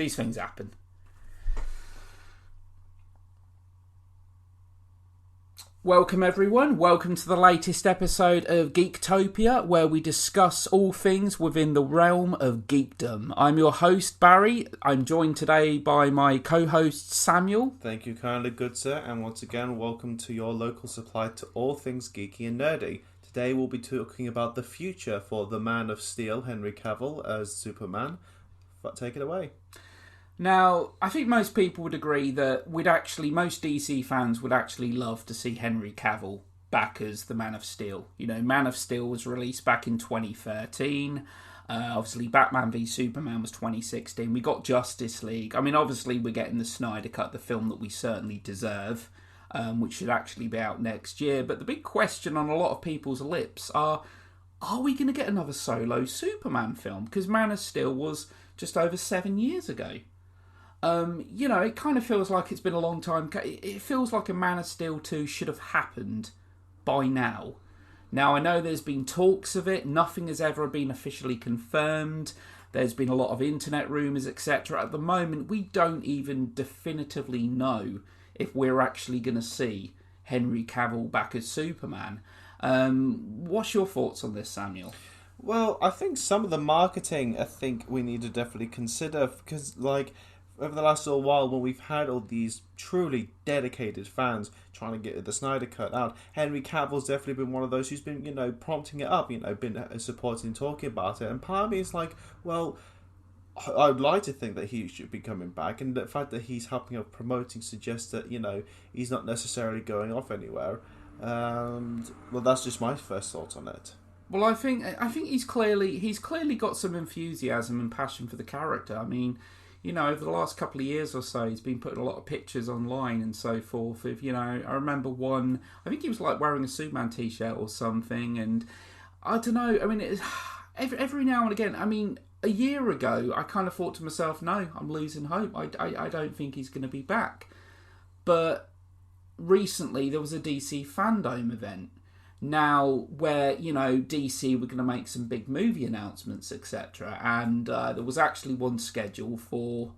these things happen. Welcome everyone, welcome to the latest episode of Geektopia, where we discuss all things within the realm of geekdom. I'm your host, Barry. I'm joined today by my co-host, Samuel. Thank you kindly, good sir, and once again, welcome to your local supply to all things geeky and nerdy. Today we'll be talking about the future for the Man of Steel, Henry Cavill, as Superman. Take it away. Now, I think most people would agree that most DC fans would actually love to see Henry Cavill back as the Man of Steel. You know, Man of Steel was released back in 2013. Obviously, Batman v Superman was 2016. We got Justice League. I mean, obviously, we're getting the Snyder Cut, the film that we certainly deserve, which should actually be out next year. But the big question on a lot of people's lips are we going to get another solo Superman film? Because Man of Steel was just over 7 years ago. You know, it kind of feels like it's been a long time. It feels like a Man of Steel 2 should have happened by now. Now, I know there's been talks of it. Nothing has ever been officially confirmed. There's been a lot of internet rumours, etc. At the moment, we don't even definitively know if we're actually going to see Henry Cavill back as Superman. What's your thoughts on this, Samuel? Well, I think some of the marketing, we need to definitely consider, because, over the last little while, when we've had all these truly dedicated fans trying to get the Snyder Cut out, Henry Cavill's definitely been one of those who's been, prompting it up, been supporting and talking about it. And part of me is like, well, I'd like to think that he should be coming back, and the fact that he's helping out promoting suggests that, he's not necessarily going off anywhere. Well, that's just my first thoughts on it. Well, I think he's clearly got some enthusiasm and passion for the character. I mean, over the last couple of years or so, he's been putting a lot of pictures online and so forth. I remember one, I think he was wearing a Superman t-shirt or something, and I don't know, I mean, every now and again, I mean, a year ago, I kind of thought to myself, no, I'm losing hope. I don't think he's going to be back. But recently, there was a DC fandom event. Now, where, DC were going to make some big movie announcements, etc. And there was actually one scheduled for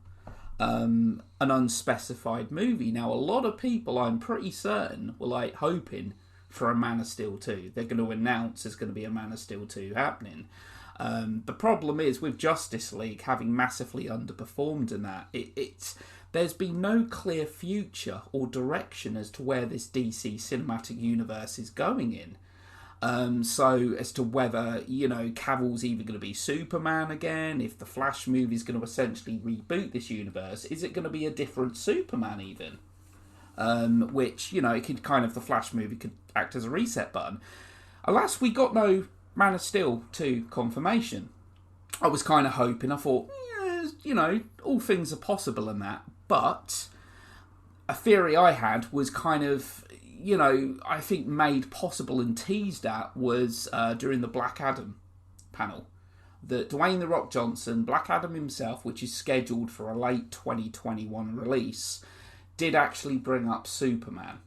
an unspecified movie. Now, a lot of people, I'm pretty certain, were hoping for a Man of Steel 2. They're going to announce there's going to be a Man of Steel 2 happening. The problem is, with Justice League having massively underperformed in that, there's been no clear future or direction as to where this DC cinematic universe is going in. So as to whether, Cavill's either going to be Superman again, if the Flash movie is going to essentially reboot this universe, is it going to be a different Superman even? Which, it could the Flash movie could act as a reset button. Alas, we got no Man of Steel 2 confirmation. I was kind of hoping, I thought, all things are possible in that. But a theory I had was I think made possible and teased at was during the Black Adam panel. That Dwayne "The Rock" Johnson, Black Adam himself, which is scheduled for a late 2021 release, did actually bring up Superman.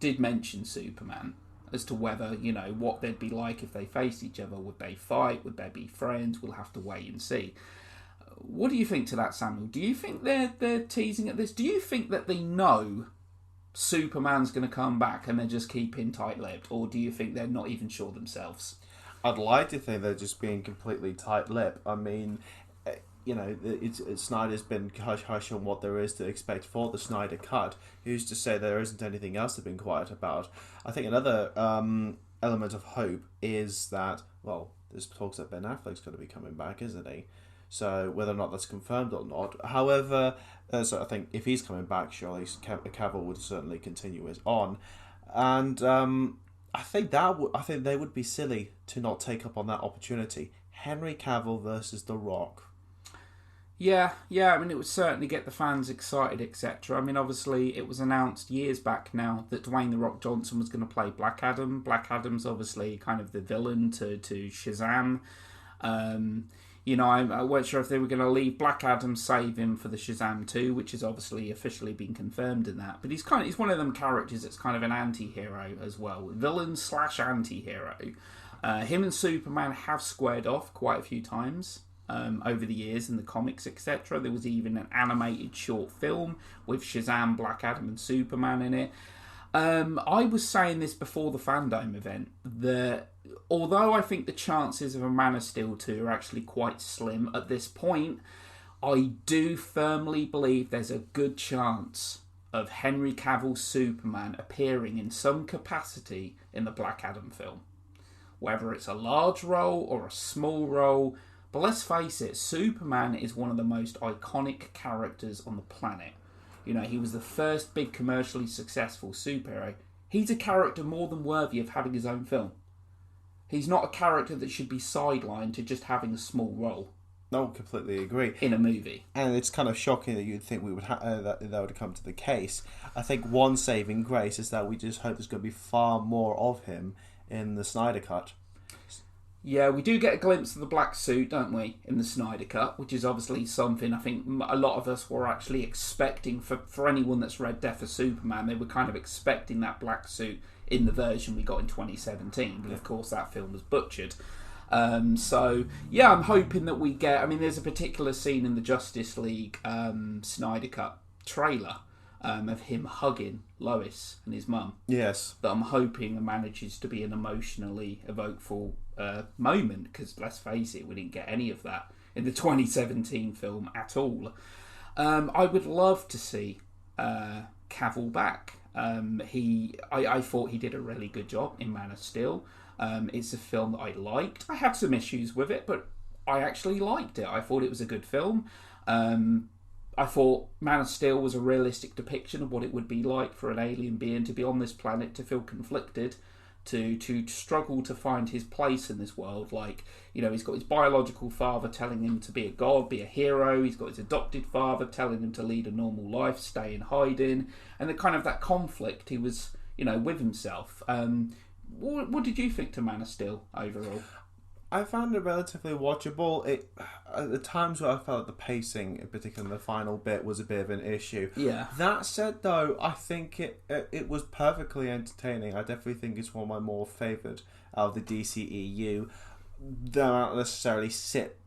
Did mention Superman as to whether, what they'd be like if they faced each other. Would they fight? Would they be friends? We'll have to wait and see. What do you think to that, Samuel? Do you think they're teasing at this? Do you think that they know Superman's going to come back and they're just keeping tight-lipped? Or do you think they're not even sure themselves? I'd like to think they're just being completely tight-lipped. I mean, Snyder's been hush-hush on what there is to expect for the Snyder Cut. Who's to say there isn't anything else they've been quiet about? I think another element of hope is that, well, there's talks that Ben Affleck's going to be coming back, isn't he? So whether or not that's confirmed or not. However, so I think if he's coming back, surely Cavill would certainly continue as on. And I think they would be silly to not take up on that opportunity. Henry Cavill versus The Rock. Yeah. I mean, it would certainly get the fans excited, etc. I mean, obviously, it was announced years back now that Dwayne "The Rock" Johnson was going to play Black Adam. Black Adam's obviously kind of the villain to Shazam. I weren't sure if they were going to leave Black Adam, save him for the Shazam 2, which has obviously officially been confirmed in that. But he's one of them characters that's kind of an anti-hero as well. Villain / anti-hero. Him and Superman have squared off quite a few times. over the years in the comics, etc. There was even an animated short film with Shazam, Black Adam and Superman in it. I was saying this before the fandom event, that although I think the chances of a Man of Steel 2 are actually quite slim at this point, I do firmly believe there's a good chance of Henry Cavill's Superman appearing in some capacity in the Black Adam film. Whether it's a large role or a small role, but let's face it, Superman is one of the most iconic characters on the planet. You know, he was the first big commercially successful superhero. He's a character more than worthy of having his own film. He's not a character that should be sidelined to just having a small role. No, completely agree. In a movie. And it's kind of shocking that you'd think we would that would come to the case. I think one saving grace is that we just hope there's going to be far more of him in the Snyder Cut. Yeah, we do get a glimpse of the black suit, don't we, in the Snyder Cut, which is obviously something I think a lot of us were actually expecting. For anyone that's read Death of Superman, they were kind of expecting that black suit in the version we got in 2017, but of course that film was butchered. So, yeah, I'm hoping that we get... I mean, there's a particular scene in the Justice League Snyder Cut trailer of him hugging Lois and his mum. Yes. That I'm hoping manages to be an emotionally evokeful moment, because let's face it, we didn't get any of that in the 2017 film at all. I would love to see Cavill back. I thought he did a really good job in Man of Steel. It's a film that I liked. I had some issues with it, but I actually liked it. I thought it was a good film. I thought Man of Steel was a realistic depiction of what it would be like for an alien being to be on this planet, to feel conflicted, to struggle to find his place in this world. Like, you know, he's got his biological father telling him to be a god, be a hero. He's got his adopted father telling him to lead a normal life, stay in hiding. And the kind of that conflict he was, you know, with himself. What did you think to Man of Steel overall? I found it relatively watchable. At the times where I felt the pacing, in particular the final bit, was a bit of an issue. Yeah. That said, though, I think it was perfectly entertaining. I definitely think it's one of my more favoured out of the DCEU. They don't necessarily sit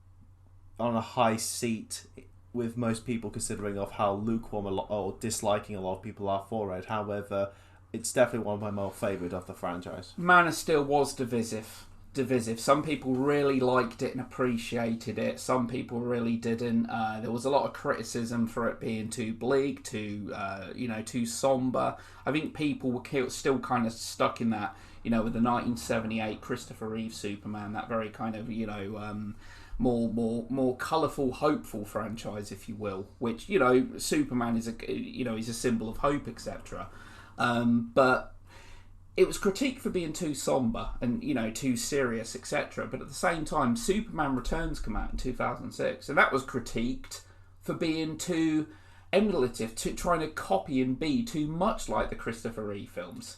on a high seat with most people, considering of how lukewarm or disliking a lot of people are for it. However, it's definitely one of my more favoured of the franchise. Man of Steel was divisive. Some people really liked it and appreciated it. Some people really didn't. There was a lot of criticism for it being too bleak, too somber. I think people were still kind of stuck in that, you know, with the 1978 Christopher Reeve Superman, that very kind of, you know, more colourful, hopeful franchise, if you will. Which, you know, Superman is he's a symbol of hope, etc. But it was critiqued for being too somber and, you know, too serious, etc. But at the same time, Superman Returns came out in 2006, and that was critiqued for being too emulative, to trying to copy and be too much like the Christopher Reeve films.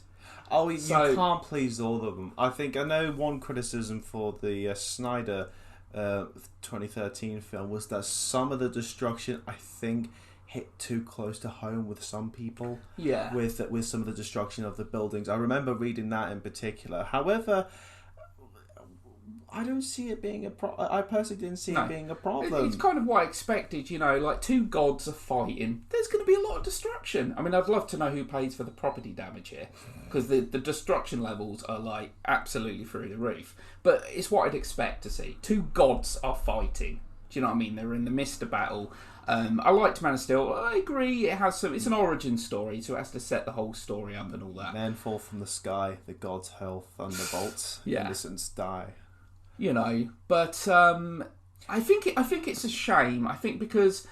Oh, you can't please all of them. I know one criticism for the Snyder 2013 film was that some of the destruction, I think, hit too close to home with some people. Yeah. With some of the destruction of the buildings. I remember reading that in particular. However, I don't see it being a problem. I personally didn't see it being a problem. It's kind of what I expected, you know, like two gods are fighting. There's going to be a lot of destruction. I mean, I'd love to know who pays for the property damage here, because the destruction levels are like absolutely through the roof. But it's what I'd expect to see. Two gods are fighting. Do you know what I mean? They're in the midst of battle. I liked Man of Steel. I agree, it's an origin story, so it has to set the whole story up and all that. Men fall from the sky, the gods hurl thunderbolts, innocents die. You know, but I think it's a shame. I think because,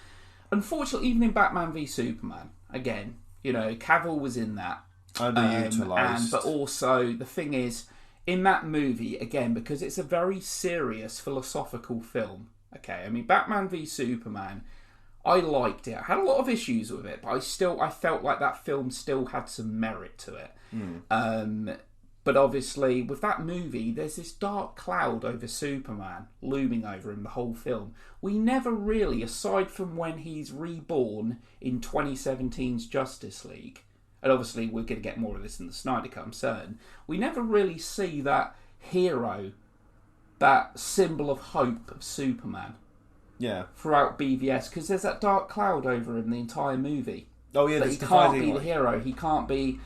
unfortunately, even in Batman v Superman, again, you know, Cavill was in that. Underutilised. But also, the thing is, in that movie, again, because it's a very serious philosophical film, okay, I mean, Batman v Superman, I liked it. I had a lot of issues with it, but I felt like that film still had some merit to it. But obviously, with that movie, there's this dark cloud over Superman looming over him the whole film. We never really, aside from when he's reborn in 2017's Justice League, and obviously we're going to get more of this in the Snyder Cut, I'm certain, we never really see that hero, that symbol of hope of Superman. Yeah. throughout BVS, because there's that dark cloud over him the entire movie. Oh yeah, That he can't be the hero. He can't be.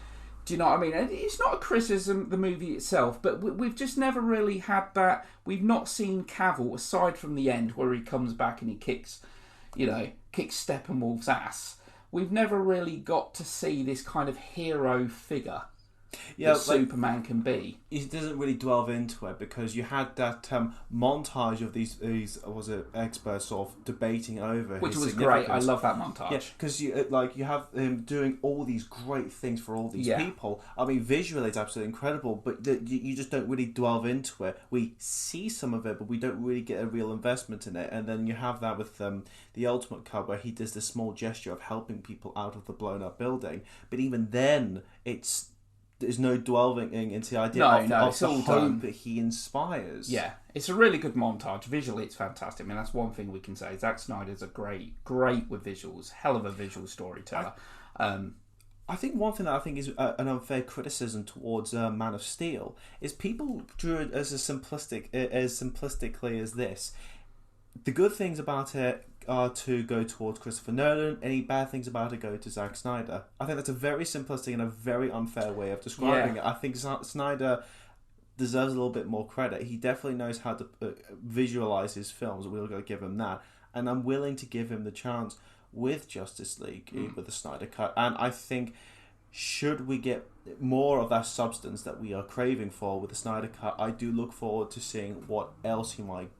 Do you know what I mean? And it's not a criticism, the movie itself, but we've just never really had that. We've not seen Cavill, aside from the end where he comes back and he kicks Steppenwolf's ass. We've never really got to see this kind of hero figure that Superman can be. He doesn't really delve into it because you had that montage of these experts sort of debating over which his was great. I love that montage. Yeah, because you have him doing all these great things for all these people. I mean, visually it's absolutely incredible, but you just don't really delve into it. We see some of it, but we don't really get a real investment in it. And then you have that with the Ultimate Cut, where he does this small gesture of helping people out of the blown up building. But even then, there's no dwelling into the idea of the hope that he inspires. Yeah, it's a really good montage. Visually, it's fantastic. I mean, that's one thing we can say. Zack Snyder's a great with visuals. Hell of a visual storyteller. I think one thing that I think is an unfair criticism towards Man of Steel is people drew it as simplistically as this. The good things about it are to go towards Christopher Nolan. Any bad things about it go to Zack Snyder. I think that's a very simplistic and a very unfair way of describing it. I think Snyder deserves a little bit more credit. He definitely knows how to visualize his films. We'll go give him that. And I'm willing to give him the chance with Justice League, with the Snyder Cut. And I think, should we get more of that substance that we are craving for with the Snyder Cut, I do look forward to seeing what else he might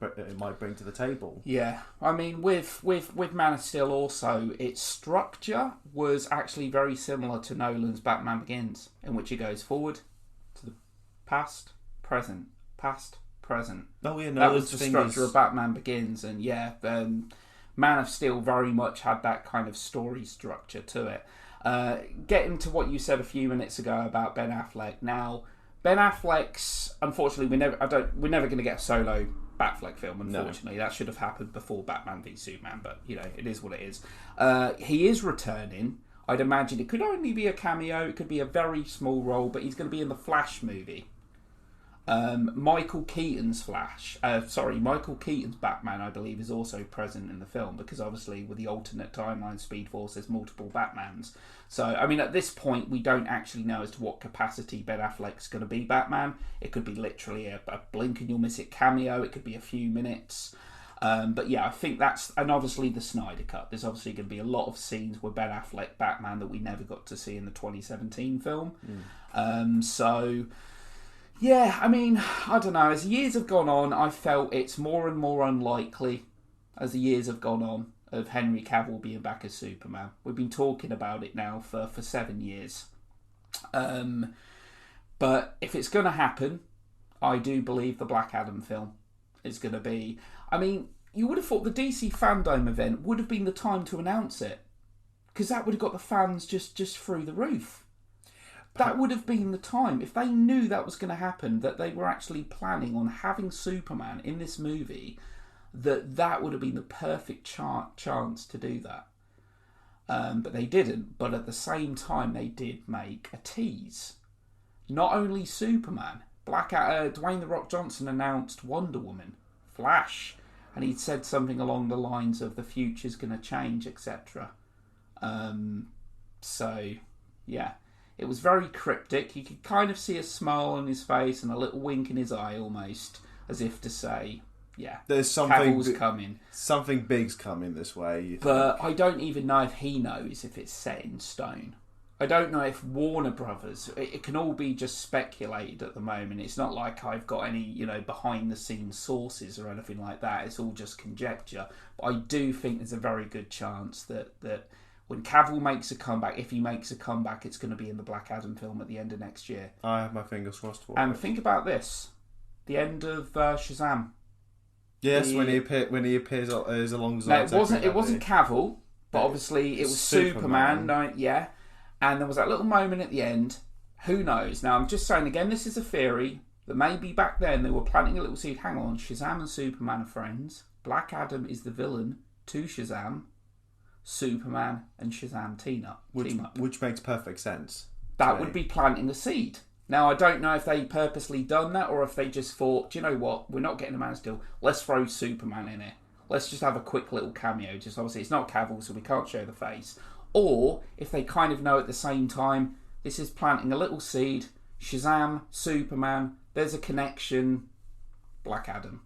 bring to the table. Yeah, I mean, with Man of Steel also, its structure was actually very similar to Nolan's Batman Begins, in which it goes forward to the past, present. Oh yeah, that was the structure of Batman Begins, and Man of Steel very much had that kind of story structure to it. Getting to what you said a few minutes ago about Ben Affleck. Now, Ben Affleck's, unfortunately, we're never going to get a solo Batfleck film. Unfortunately, that should have happened before Batman v Superman. But it is what it is. He is returning. I'd imagine it could only be a cameo. It could be a very small role, but he's going to be in the Flash movie. Michael Keaton's Batman, I believe, is also present in the film, because obviously with the alternate timeline Speed Force, there's multiple Batmans. So, I mean, at this point, we don't actually know as to what capacity Ben Affleck's going to be Batman. It could be literally a blink and you'll miss it cameo. It could be a few minutes. But yeah, I think and obviously the Snyder Cut. There's obviously going to be a lot of scenes with Ben Affleck Batman that we never got to see in the 2017 film. Yeah, I mean, I don't know. As years have gone on, I felt it's more and more unlikely, as the years have gone on, of Henry Cavill being back as Superman. We've been talking about it now for 7 years. But if it's going to happen, I do believe the Black Adam film is going to be... I mean, you would have thought the DC fandom event would have been the time to announce it, because that would have got the fans just through the roof. That would have been the time. If they knew that was going to happen, that they were actually planning on having Superman in this movie, that would have been the perfect chance to do that. But they didn't. But at the same time, they did make a tease. Not only Superman, Dwayne "The Rock" Johnson announced Wonder Woman, Flash, and he'd said something along the lines of the future's going to change, etc. So, yeah. It was very cryptic. You could kind of see a smile on his face and a little wink in his eye, almost, as if to say, yeah, there's something coming. Something big's coming this way. But I don't even know if he knows if it's set in stone. I don't know if Warner Brothers... It can all be just speculated at the moment. It's not like I've got any, behind-the-scenes sources or anything like that. It's all just conjecture. But I do think there's a very good chance that when Cavill makes a comeback, if he makes a comeback, it's going to be in the Black Adam film at the end of next year. I have my fingers crossed for it. And think about this. The end of Shazam. Yes, when he appears alongside... No, it wasn't Cavill, but obviously it was Superman. Yeah. And there was that little moment at the end. Who knows? Now, I'm just saying, again, this is a theory, that maybe back then they were planting a little seed. Hang on, Shazam and Superman are friends. Black Adam is the villain to Shazam. Superman and Shazam team up. Which makes perfect sense. That would be planting a seed. Now, I don't know if they purposely done that or if they just thought, do you know what, we're not getting a Man of Steel, let's throw Superman in here. let's just have a quick little cameo. Just obviously it's not Cavill, so we can't show the face. Or if they kind of know at the same time, this is planting a little seed. Shazam, Superman, there's a connection. Black Adam.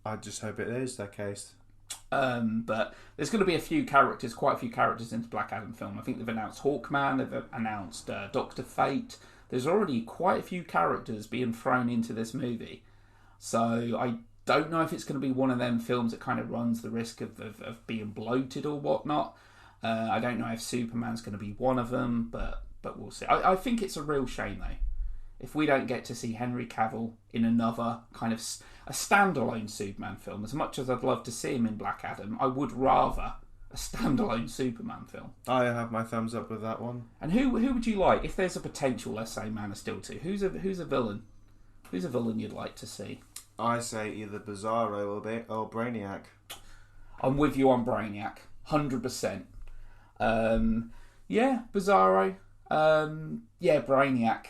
I just hope it is that case. But there's going to be quite a few characters in the Black Adam film. I think they've announced Hawkman, they've announced Dr. Fate. There's already quite a few characters being thrown into this movie. So I don't know if it's going to be one of them films that kind of runs the risk of being bloated or whatnot. I don't know if Superman's going to be one of them, but we'll see. I think it's a real shame, though, if we don't get to see Henry Cavill in another kind of a standalone Superman film. As much as I'd love to see him in Black Adam, I would rather a standalone Superman film. I have my thumbs up with that one. And who would you like, if there's a potential, let's say, Man of Steel 2, who's a villain? Who's a villain you'd like to see? I say either Bizarro or Brainiac. I'm with you on Brainiac, 100%. Yeah, Bizarro. Yeah, Brainiac.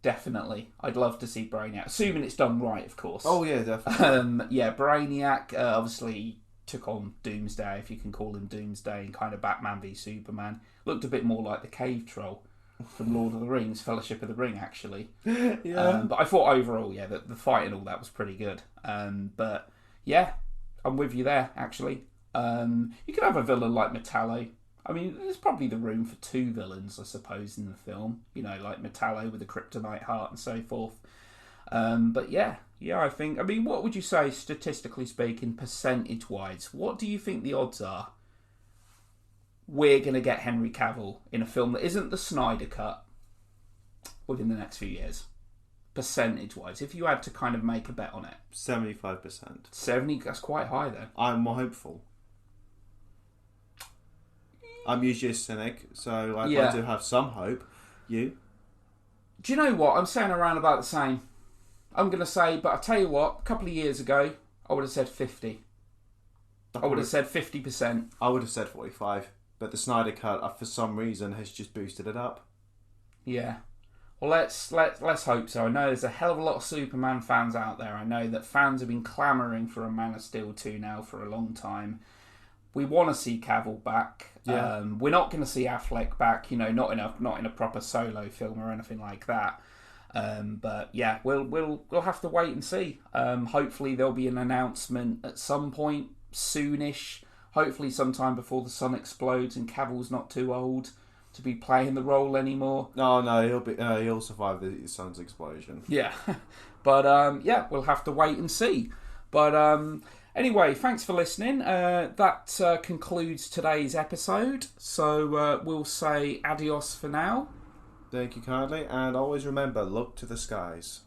Definitely. I'd love to see Brainiac. Assuming it's done right, of course. Oh, yeah, definitely. Yeah, Brainiac obviously took on Doomsday, if you can call him Doomsday, in kind of Batman v Superman. Looked a bit more like the cave troll from Lord of the Rings, Fellowship of the Ring, actually. Yeah. But I thought overall, yeah, the fight and all that was pretty good. But yeah, I'm with you there, actually. You could have a villain like Metallo. I mean, there's probably the room for two villains, I suppose, in the film. You know, like Metallo with a kryptonite heart and so forth. But yeah, I think... I mean, what would you say, statistically speaking, percentage-wise? What do you think the odds are we're going to get Henry Cavill in a film that isn't the Snyder Cut within the next few years? Percentage-wise, if you had to kind of make a bet on it. 75%. 70? That's quite high, then. I'm more hopeful. I'm usually a cynic, so I do have some hope. You? Do you know what? I'm saying around about the same. I'm going to say, but I tell you what, a couple of years ago, I would have said 50. I would have said 50%. I would have said 45, but the Snyder Cut, for some reason, has just boosted it up. Yeah. Well, let's hope so. I know there's a hell of a lot of Superman fans out there. I know that fans have been clamouring for a Man of Steel 2 now for a long time. We want to see Cavill back. Yeah. We're not going to see Affleck back. You know, not in a proper solo film or anything like that. But yeah, we'll have to wait and see. Hopefully there'll be an announcement at some point soonish. Hopefully sometime before the sun explodes and Cavill's not too old to be playing the role anymore. No, he'll survive the sun's explosion. Yeah, but yeah, we'll have to wait and see. But anyway, thanks for listening. That concludes today's episode. So we'll say adios for now. Thank you kindly, and always remember, look to the skies.